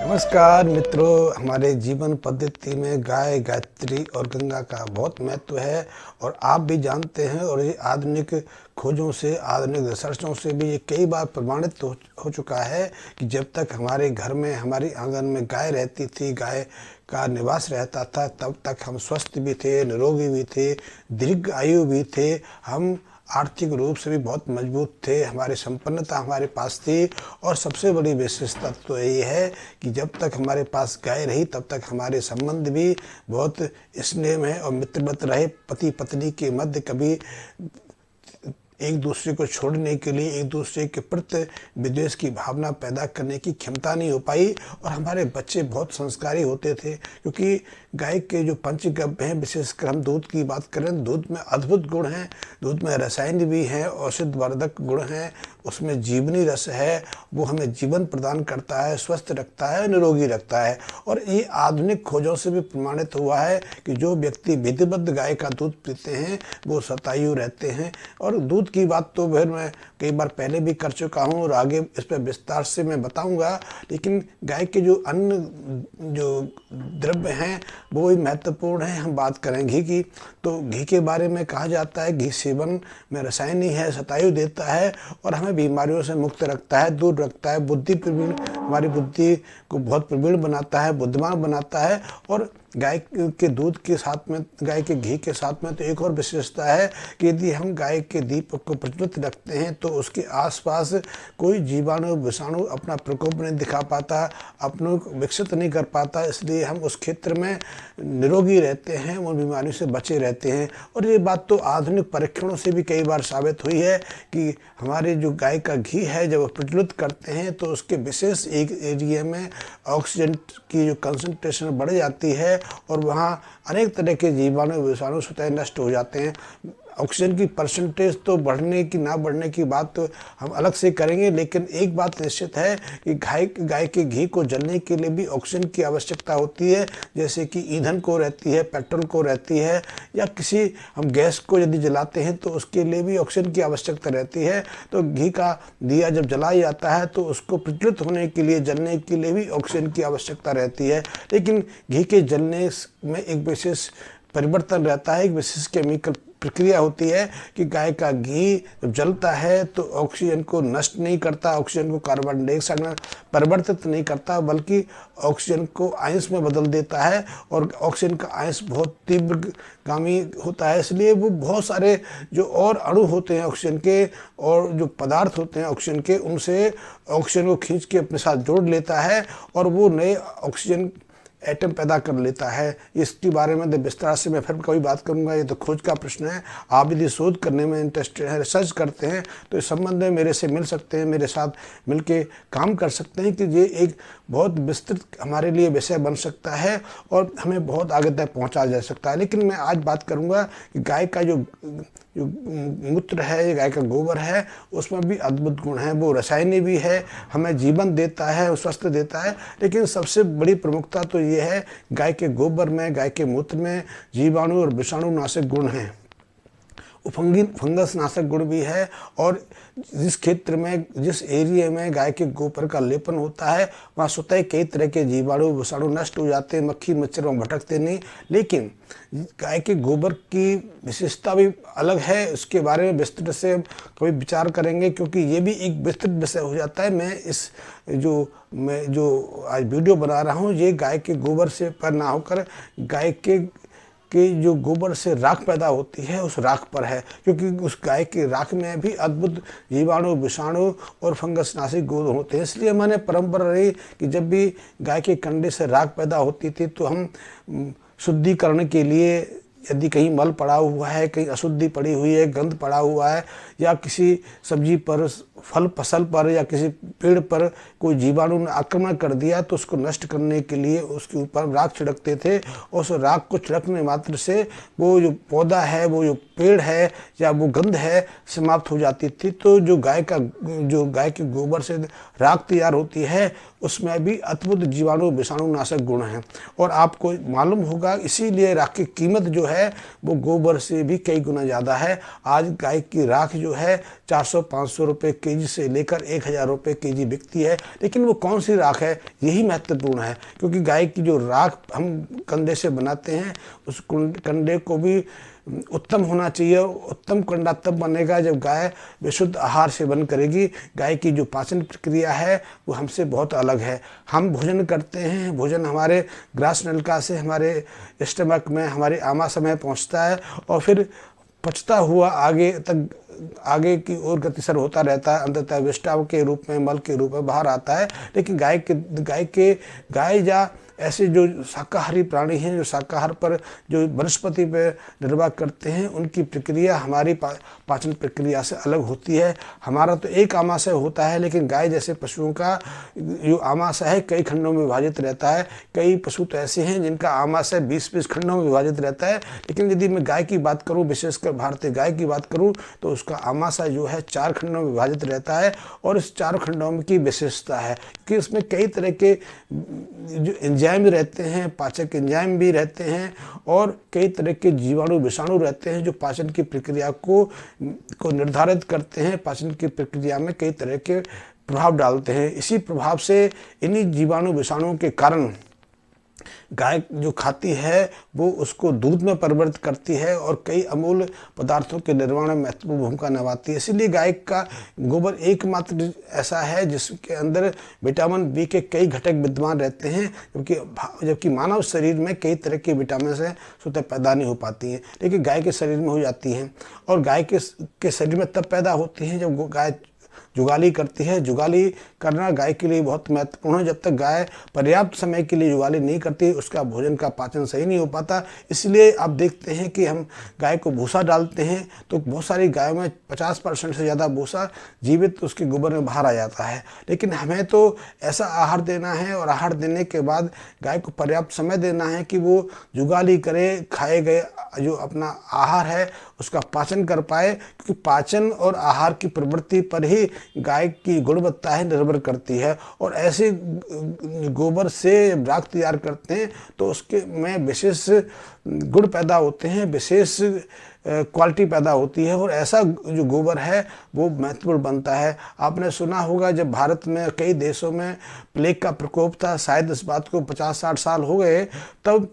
नमस्कार मित्रों, हमारे जीवन पद्धति में गाय, गायत्री और गंगा का बहुत महत्व है और आप भी जानते हैं। और ये आधुनिक खोजों से, आधुनिक रिसर्चों से भी ये कई बार प्रमाणित हो चुका है कि जब तक हमारे घर में, हमारी आंगन में गाय रहती थी, गाय का निवास रहता था, तब तक हम स्वस्थ भी थे, निरोगी भी थे, दीर्घ आयु भी थे, हम आर्थिक रूप से भी बहुत मजबूत थे, हमारी संपन्नता हमारे पास थी। और सबसे बड़ी विशेषता तो यही है कि जब तक हमारे पास गाय रही तब तक हमारे संबंध भी बहुत स्नेह में और मित्रवत रहे। पति पत्नी के मध्य कभी एक दूसरे को छोड़ने के लिए, एक दूसरे के प्रति विद्वेष की भावना पैदा करने की क्षमता नहीं हो पाई। और हमारे बच्चे बहुत संस्कारी होते थे, क्योंकि गाय के जो पंचगव्य हैं, विशेषकर हम दूध की बात करें, दूध में अद्भुत गुण हैं, दूध में रसायन भी हैं, औषधवर्धक गुण हैं, उसमें जीवनी रस है, वो हमें जीवन प्रदान करता है, स्वस्थ रखता है, निरोगी रखता है। और ये आधुनिक खोजों से भी प्रमाणित हुआ है कि जो व्यक्ति विधिवत गाय का दूध पीते हैं वो शतायु रहते हैं। और दूध की बात तो फिर मैं कई बार पहले भी कर चुका हूँ और आगे इस पर विस्तार से मैं बताऊंगा। लेकिन गाय के जो अन्य जो द्रव्य हैं वो भी महत्वपूर्ण है। हम बात करें घी की, तो घी के बारे में कहा जाता है घी सेवन में रसायन ही है, शतायु देता है और हमें बीमारियों से मुक्त रखता है, दूर रखता है, बुद्धि प्रवीण, हमारी बुद्धि को बहुत प्रवीण बनाता है, बुद्धिमान बनाता है। और गाय के दूध के साथ में, गाय के घी के साथ में तो एक और विशेषता है कि यदि हम गाय के दीपक को प्रज्वलित रखते हैं तो उसके आसपास कोई जीवाणु, विषाणु अपना प्रकोप नहीं दिखा पाता, अपनों को विकसित नहीं कर पाता। इसलिए हम उस क्षेत्र में निरोगी रहते हैं, उन बीमारियों से बचे रहते हैं। और ये बात तो आधुनिक परीक्षणों से भी कई बार साबित हुई है कि हमारे जो गाय का घी है जब प्रज्वलित करते हैं तो उसके विशेष एक एरिया में ऑक्सीजन की जो कंसंट्रेशन बढ़ जाती है और वहाँ अनेक तरह के जीवाणु, विषाणु स्वतः नष्ट हो जाते हैं। ऑक्सीजन की परसेंटेज तो बढ़ने की ना बढ़ने की बात तो हम अलग से करेंगे, लेकिन एक बात निश्चित है कि गाय के घी को जलने के लिए भी ऑक्सीजन की आवश्यकता होती है, जैसे कि ईंधन को रहती है, पेट्रोल को रहती है, या किसी हम गैस को यदि जलाते हैं तो उसके लिए भी ऑक्सीजन की आवश्यकता रहती है। तो घी का दिया जब जलाया जाता है तो उसको प्रज्वलित होने के लिए, जलने के लिए भी ऑक्सीजन की आवश्यकता रहती है। लेकिन घी के जलने में एक विशेष परिवर्तन रहता है, एक विशेष केमिकल प्रक्रिया होती है कि गाय का घी जब जलता है तो ऑक्सीजन को नष्ट नहीं करता, ऑक्सीजन को कार्बन डाइऑक्साइड में परिवर्तित नहीं करता, बल्कि ऑक्सीजन को आयंस में बदल देता है। और ऑक्सीजन का आयंस बहुत तीव्रगामी होता है, इसलिए वो बहुत सारे जो और अणु होते हैं ऑक्सीजन के और जो पदार्थ होते हैं ऑक्सीजन के, उनसे ऑक्सीजन को खींच के अपने साथ जोड़ लेता है और वो नए ऑक्सीजन एटम पैदा कर लेता है। इसके बारे में विस्तार से मैं फिर कभी बात करूंगा। ये तो खोज का प्रश्न है। आप यदि शोध करने में इंटरेस्टेड हैं, रिसर्च करते हैं, तो इस संबंध में मेरे से मिल सकते हैं, मेरे साथ मिलके काम कर सकते हैं कि ये एक बहुत विस्तृत हमारे लिए विषय बन सकता है और हमें बहुत आगे तक पहुँचा जा सकता है। लेकिन मैं आज बात करूँगा कि गाय का जो मूत्र है, गाय का गोबर है, उसमें भी अद्भुत गुण हैं। वो रसायनी भी है, हमें जीवन देता है, स्वस्थ देता है। लेकिन सबसे बड़ी प्रमुखता तो ये है, गाय के गोबर में, गाय के मूत्र में जीवाणु और विषाणु नाशक गुण हैं, फंगस नाशक गुण भी है। और जिस क्षेत्र में, जिस एरिया में गाय के गोबर का लेपन होता है वहाँ स्वतः कई तरह के जीवाणु, विषाणु नष्ट हो जाते हैं, मक्खी मच्छर वहाँ भटकते नहीं। लेकिन गाय के गोबर की विशेषता भी अलग है, उसके बारे में विस्तृत से कभी विचार करेंगे, क्योंकि ये भी एक विस्तृत विषय हो जाता है। मैं जो आज वीडियो बना रहा हूँ ये गाय के गोबर से पर ना होकर गाय के जो गोबर से राख पैदा होती है उस राख पर है, क्योंकि उस गाय के राख में भी अद्भुत जीवाणु, विषाणु और फंगस नाशक गुण होते हैं। इसलिए मैंने परंपरा रही कि जब भी गाय के कंडे से राख पैदा होती थी तो हम शुद्धिकरण के लिए, यदि कहीं मल पड़ा हुआ है, कहीं अशुद्धि पड़ी हुई है, गंध पड़ा हुआ है, या किसी सब्जी पर, फल फसल पर या किसी पेड़ पर कोई जीवाणु ने आक्रमण कर दिया तो उसको नष्ट करने के लिए उसके ऊपर राख छिड़कते थे। और उस राख को छिड़कने मात्र से वो जो पौधा है, वो जो पेड़ है या वो गंध है समाप्त हो जाती थी। तो जो गाय के गोबर से राख तैयार होती है उसमें भी अद्भुत जीवाणु, विषाणु नाशक गुण हैं। और आपको मालूम होगा, इसीलिए राख की कीमत जो है वो गोबर से भी कई गुना ज़्यादा है। आज गाय की राख जो है 400-500 रुपये केजी से लेकर 1000 रुपये केजी बिकती है। लेकिन वो कौन सी राख है, यही महत्वपूर्ण है, क्योंकि गाय की जो राख हम कंडे से बनाते हैं उस कंडे को भी उत्तम होना चाहिए। उत्तम कंडा तब बनेगा जब गाय विशुद्ध आहार सेवन करेगी। गाय की जो पाचन प्रक्रिया है वो हमसे बहुत अलग है। हम भोजन करते हैं, भोजन हमारे ग्रास नलिका से हमारे स्टमक में, हमारे आमाशय में पहुंचता है और फिर पचता हुआ आगे की ओर गतिसर होता रहता है, अंततः विष्टाव के रूप में, मल के रूप में बाहर आता है। लेकिन गाय या ऐसे जो शाकाहारी प्राणी हैं, जो शाकाहार पर, जो वनस्पति पर निर्वाह करते हैं, उनकी प्रक्रिया हमारी पाचन प्रक्रिया से अलग होती है। हमारा तो एक आमाशय होता है, लेकिन गाय जैसे पशुओं का जो आमाशय है कई खंडों में विभाजित रहता है। कई पशु तो ऐसे हैं जिनका आमाशय 20-20 खंडों में विभाजित रहता है। लेकिन यदि मैं गाय की बात करूँ, विशेषकर भारतीय गाय की बात करूँ, तो उसका आमाशय जो है 4 खंडों में विभाजित रहता है। और इस 4 खंडों की विशेषता है कि उसमें कई तरह के जो एंजाइम रहते हैं, पाचक एंजाइम भी रहते हैं, और कई तरह के जीवाणु विषाणु रहते हैं जो पाचन की प्रक्रिया को निर्धारित करते हैं, पाचन की प्रक्रिया में कई तरह के प्रभाव डालते हैं। इसी प्रभाव से, इन्हीं जीवाणु विषाणुओं के कारण गाय जो खाती है वो उसको दूध में परिवर्तित करती है और कई अमूल्य पदार्थों के निर्माण में महत्वपूर्ण भूमिका निभाती है। इसीलिए गाय का गोबर एकमात्र ऐसा है जिसके अंदर विटामिन बी के कई घटक विद्यमान रहते हैं, जबकि मानव शरीर में कई तरह के विटामिन से स्वतः पैदा नहीं हो पाती हैं, लेकिन गाय के शरीर में हो जाती हैं। और गाय के शरीर में तब पैदा होती हैं जब गाय जुगाली करती है। जुगाली करना गाय के लिए बहुत महत्वपूर्ण है। जब तक गाय पर्याप्त समय के लिए जुगाली नहीं करती, उसका भोजन का पाचन सही नहीं हो पाता। इसलिए आप देखते हैं कि हम गाय को भूसा डालते हैं तो बहुत सारी गायों में 50% से ज़्यादा भूसा जीवित उसके गोबर में बाहर आ जाता है। लेकिन हमें तो ऐसा आहार देना है, और आहार देने के बाद गाय को पर्याप्त समय देना है कि वो जुगाली करे, खाए गए जो अपना आहार है उसका पाचन कर पाए, क्योंकि पाचन और आहार की प्रवृत्ति पर ही गाय की गुणवत्ता है निर्भर करती है। और ऐसे गोबर से राख तैयार करते हैं तो उसके में विशेष गुण पैदा होते हैं, विशेष क्वालिटी पैदा होती है, और ऐसा जो गोबर है वो महत्वपूर्ण बनता है। आपने सुना होगा जब भारत में कई देशों में प्लेग का प्रकोप था, शायद इस बात को 50-60 साल हो गए, तब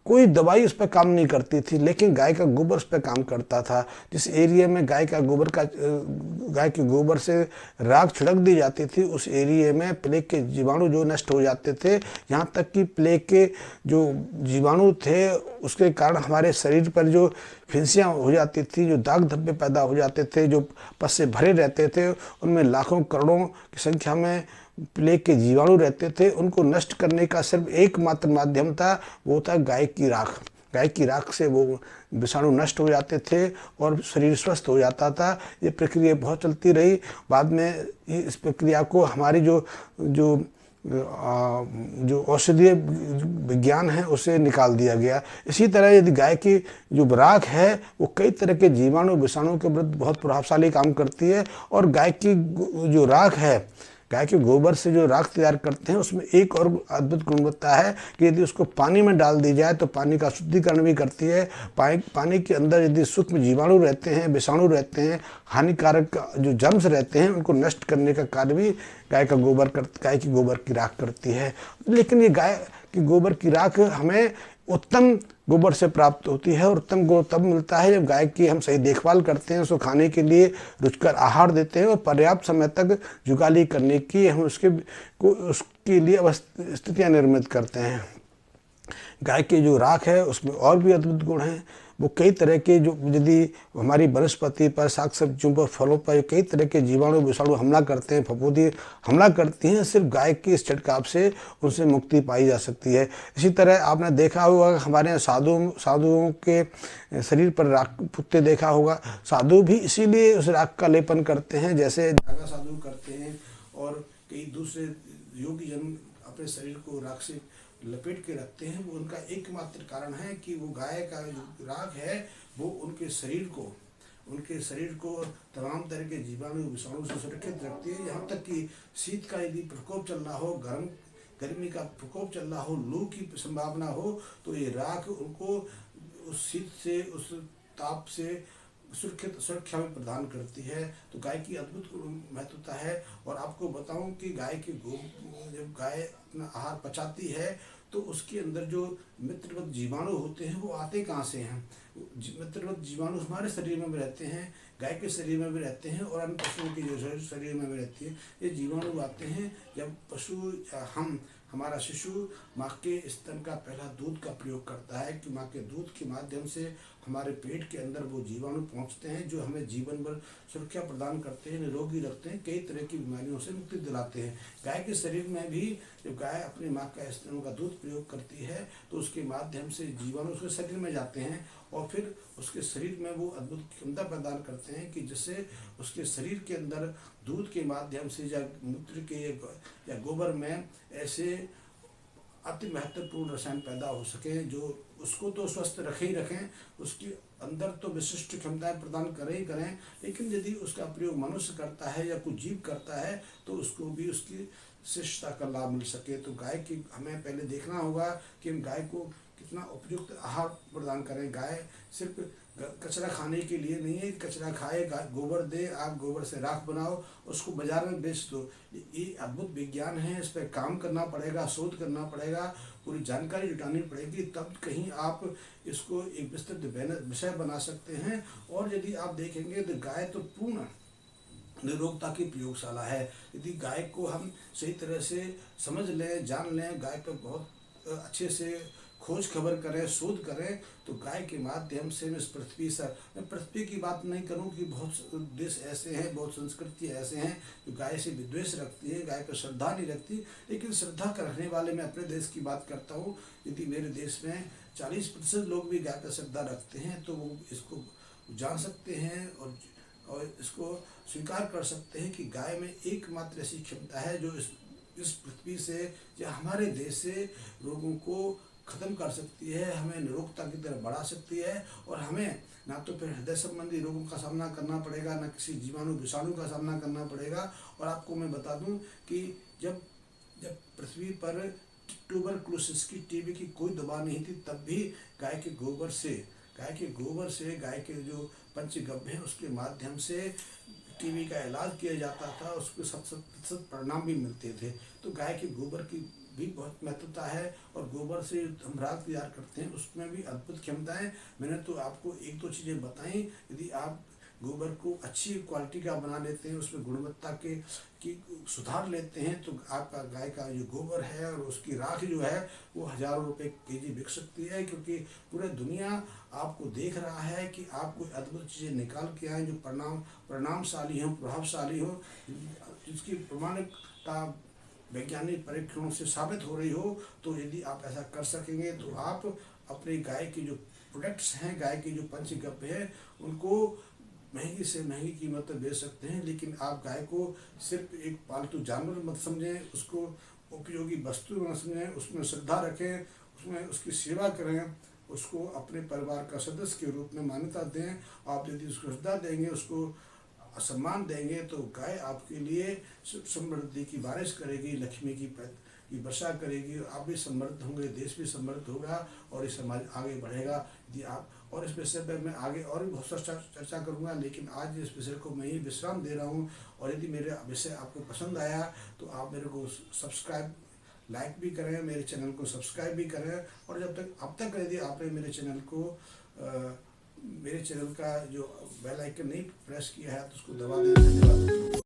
कोई दवाई उस पर काम नहीं करती थी, लेकिन गाय का गोबर उस पर काम करता था। जिस एरिया में गाय के गोबर से राख छिड़क दी जाती थी, उस एरिया में प्लेग के जीवाणु जो नष्ट हो जाते थे। यहाँ तक कि प्लेग के जो जीवाणु थे उसके कारण हमारे शरीर पर जो फिंसियाँ हो जाती थी, जो दाग धब्बे पैदा हो जाते थे, जो पस से भरे रहते थे, उनमें लाखों करोड़ों की संख्या में प्लेग के जीवाणु रहते थे। उनको नष्ट करने का सिर्फ एकमात्र माध्यम था, वो था गाय की राख। गाय की राख से वो विषाणु नष्ट हो जाते थे और शरीर स्वस्थ हो जाता था। ये प्रक्रिया बहुत चलती रही। बाद में इस प्रक्रिया को हमारी जो औषधीय विज्ञान है उसे निकाल दिया गया। इसी तरह यदि गाय की जो राख है वो कई तरह के जीवाणु विषाणु के विरुद्ध बहुत प्रभावशाली काम करती है। और गाय की जो राख है, गाय के गोबर से जो राख तैयार करते हैं, उसमें एक और अद्भुत गुणवत्ता है कि यदि उसको पानी में डाल दी जाए तो पानी का शुद्धिकरण भी करती है। पानी के अंदर यदि सूक्ष्म जीवाणु रहते हैं, विषाणु रहते हैं, हानिकारक जो जर्म्स रहते हैं, उनको नष्ट करने का कार्य भी गाय की गोबर की राख करती है। लेकिन ये गाय की गोबर की राख हमें उत्तम गोबर से प्राप्त होती है, और उत्तम गुण तब मिलता है जब गाय की हम सही देखभाल करते हैं, उसको खाने के लिए रुचिकर आहार देते हैं और पर्याप्त समय तक जुगाली करने की हम उसके लिए स्थितियाँ निर्मित करते हैं। गाय की जो राख है उसमें और भी अद्भुत गुण हैं। वो कई तरह के जो यदि हमारी वनस्पति पर, साग सब्जियों पर, फलों पर कई तरह के जीवाणु विषाणु हमला करते हैं, फफूंदी हमला करती हैं, सिर्फ गाय के इस छिड़काव से उनसे मुक्ति पाई जा सकती है। इसी तरह आपने देखा होगा हमारे यहाँ साधुओं के शरीर पर राख पुत्ते देखा होगा। साधु भी इसीलिए उस राख का लेपन करते हैं, जैसे जागा साधु करते हैं, और कई दूसरे योगी जन अपने शरीर को राख से लपेट के रखते हैं। वो उनका एकमात्र कारण है कि वो गाय का जो राख है वो उनके शरीर को तमाम तरह के जीवाणु विषाणु से सुरक्षित रखती है। यहाँ तक कि शीत का यदि प्रकोप चल रहा हो, गर्मी का प्रकोप चल रहा हो, लू की संभावना हो, तो ये राख उस शीत से, उस ताप से सुरक्षा भी प्रदान करती है। तो गाय की अद्भुत महत्वता है। और आपको बताऊं कि गाय की जब गाय अपना आहार पचाती है तो उसके अंदर जो मित्रवत जीवाणु होते हैं वो आते कहाँ से हैं? मित्रवत जीवाणु हमारे शरीर में भी रहते हैं, गाय के शरीर में भी रहते हैं और अन्य पशुओं के जो शरीर में भी रहती है। ये जीवाणु आते हैं जब पशु हमारा शिशु माँ के स्तन का पहला दूध का प्रयोग करता है, कि माँ के दूध के माध्यम से हमारे पेट के अंदर वो जीवाणु पहुँचते हैं जो हमें जीवन भर सुरक्षा प्रदान करते हैं, निरोगी रखते हैं, कई तरह की बीमारियों से मुक्ति दिलाते हैं। गाय के शरीर में भी जब गाय अपनी माँ का स्तनों का दूध प्रयोग करती है तो उसके माध्यम से जीवाणु उसके शरीर में जाते हैं और फिर उसके शरीर में वो अद्भुत क्षमता प्रदान करते हैं कि जिससे उसके शरीर के अंदर दूध के माध्यम से या मूत्र के या गोबर में ऐसे अति महत्वपूर्ण रसायन पैदा हो सके जो उसको तो स्वस्थ रखे ही रखें, उसके अंदर तो विशिष्ट क्षमताएं प्रदान करें ही करें, लेकिन यदि उसका प्रयोग मनुष्य करता है या कोई जीव करता है तो उसको भी उसकी शिष्टता का लाभ मिल सके। तो गाय की हमें पहले देखना होगा कि हम गाय को कितना उपयुक्त आहार प्रदान करें। गाय सिर्फ कचरा खाने के लिए नहीं है, कचरा खाए, गोबर दे, आप गोबर से राख बनाओ, उसको बाजार में बेच दो। ये अद्भुत विज्ञान है, इस पर काम करना पड़ेगा, शोध करना पड़ेगा, पूरी जानकारी जुटानी पड़ेगी, तब कहीं आप इसको एक विस्तृत विषय बना सकते हैं। और यदि आप देखेंगे तो गाय तो पूर्ण निरोगता की प्रयोगशाला है। यदि गाय को हम सही तरह से समझ लें, जान लें, गाय पर बहुत अच्छे से खोज खबर करें, शोध करें, तो गाय के माध्यम से इस पृथ्वी से, मैं पृथ्वी की बात नहीं करूं कि बहुत देश ऐसे हैं, बहुत संस्कृति ऐसे हैं जो गाय से विद्वेष रखती है, गाय पर श्रद्धा नहीं रखती, लेकिन श्रद्धा रखने वाले मैं अपने देश की बात करता हूं। यदि मेरे देश में 40% लोग भी गाय पर श्रद्धा रखते हैं तो वो इसको जान सकते हैं और इसको स्वीकार कर सकते हैं कि गाय में एकमात्र ऐसी क्षमता है जो इस पृथ्वी से या हमारे देश से रोगों को खत्म कर सकती है, हमें निरोगता की तरफ बढ़ा सकती है। और हमें ना तो फिर हृदय संबंधी रोगों का सामना करना पड़ेगा, ना किसी जीवाणु विषाणु का सामना करना पड़ेगा। और आपको मैं बता दूं कि जब पृथ्वी पर ट्यूबरकुलोसिस की, टीबी की कोई दवा नहीं थी, तब भी गाय के गोबर से गाय के जो पंचगव्य हैं उसके माध्यम से टीबी का इलाज किया जाता था, उसको 100% परिणाम भी मिलते थे। तो गाय के गोबर की भी बहुत महत्वता है। और गोबर से हम राख तैयार करते हैं, उसमें भी अद्भुत क्षमताएं। मैंने तो आपको एक दो चीज़ें बताई। यदि आप गोबर को अच्छी क्वालिटी का बना लेते हैं, उसमें गुणवत्ता की सुधार लेते हैं, तो आपका गाय का जो गोबर है और उसकी राख जो है वो हज़ारों रुपए केजी बिक सकती है। क्योंकि पूरी दुनिया आपको देख रहा है कि आप कोई अद्भुत चीज़ें निकाल के आए जो परिणामशाली हों, प्रभावशाली हो, जिसकी प्रमाणिकता वैज्ञानिक परीक्षणों से साबित हो रही हो। तो यदि आप ऐसा कर सकेंगे तो आप अपनी गाय की जो प्रोडक्ट्स हैं, गाय की जो पंचगव्य है, उनको महंगी से महंगी कीमत पर बेच सकते हैं। लेकिन आप गाय को सिर्फ एक पालतू जानवर मत समझें, उसको उपयोगी वस्तु मत समझें, उसमें श्रद्धा रखें, उसमें उसकी सेवा करें, उसको अपने परिवार का सदस्य के रूप में मान्यता दें। आप यदि उसको श्रद्धा देंगे, उसको सम्मान देंगे, तो गाय आपके लिए समृद्धि की बारिश करेगी, लक्ष्मी की वर्षा करेगी, आप भी समृद्ध होंगे, देश भी समृद्ध होगा और ये समाज आगे बढ़ेगा। यदि आप, और इस विषय पर मैं आगे और भी बहुत चर्चा करूंगा, लेकिन आज इस विषय को मैं ही विश्राम दे रहा हूं। और यदि मेरा विषय आपको पसंद आया तो आप मेरे को सब्सक्राइब, लाइक भी करें, मेरे चैनल को सब्सक्राइब भी करें। और अब तक यदि आपने मेरे चैनल का जो बेल आइकन नहीं प्रेस किया है तो उसको दबा दें। धन्यवाद।